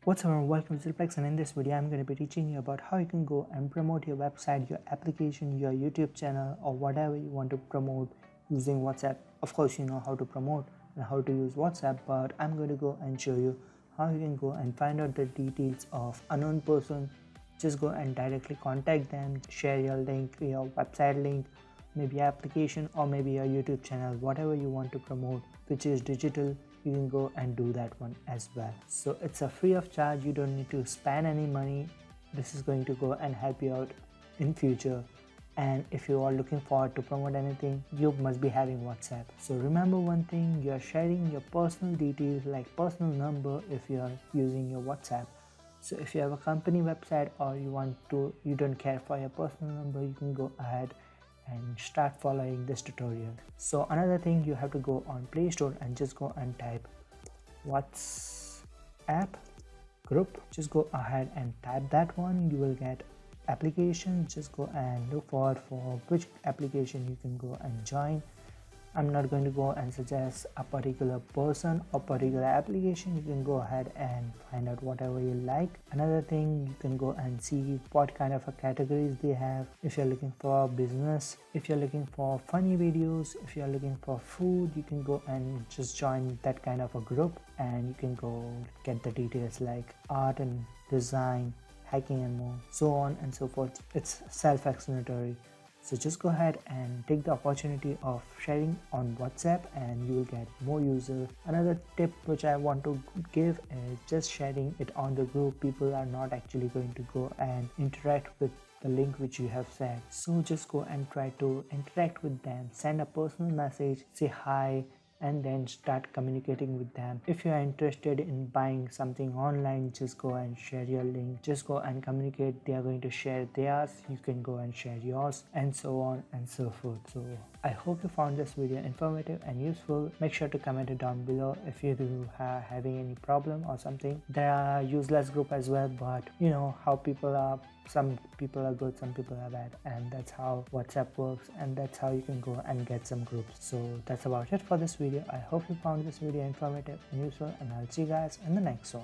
What's up everyone, welcome to ZealPlex, and in this video I'm going to be teaching you about how you can go and promote your website, your application, your YouTube channel or whatever you want to promote using WhatsApp. Of course you know how to promote and how to use WhatsApp, but I'm going to go and show you how you can go and find out the details of unknown person. Just go and directly contact them, share your link, your website link, maybe your application or maybe your YouTube channel, whatever you want to promote which is digital. You can go and do that one as well. So it's a free of charge, you don't need to spend any money. This is going to go and help you out in future, and if you are looking forward to promote anything, you must be having WhatsApp. So remember one thing, you are sharing your personal details like personal number if you are using your WhatsApp. So if you have a company website or you don't care for your personal number, you can go ahead and start following this tutorial. So another thing, you have to go on Play Store and just go and type WhatsApp group. Just go ahead and type that one. You will get application. Just go and look forward for which application you can go and join. I'm not going to go and suggest a particular person or particular application. You can go ahead and find out whatever you like. Another thing, you can go and see what kind of categories they have. If you're looking for business, if you're looking for funny videos, if you're looking for food, you can go and just join that kind of a group, and you can go get the details like art and design, hacking and more, so on and so forth. It's self-explanatory. So just go ahead and take the opportunity of sharing on WhatsApp and you will get more users. Another tip which I want to give is just sharing it on the group. People are not actually going to go and interact with the link which you have sent. So just go and try to interact with them. Send a personal message, say hi, and then start communicating with them. If you are interested in buying something online, just go and share your link. Just go and communicate. They are going to share theirs, you can go and share yours, and so on and so forth. So I hope you found this video informative and useful. Make sure to comment it down below if you do having any problem or something. There are useless group as well, but you know how people are. Some people are good, some people are bad, and that's how WhatsApp works, and that's how you can go and get some groups. So that's about it for this video. I hope you found this video informative and useful, and I'll see you guys in the next one.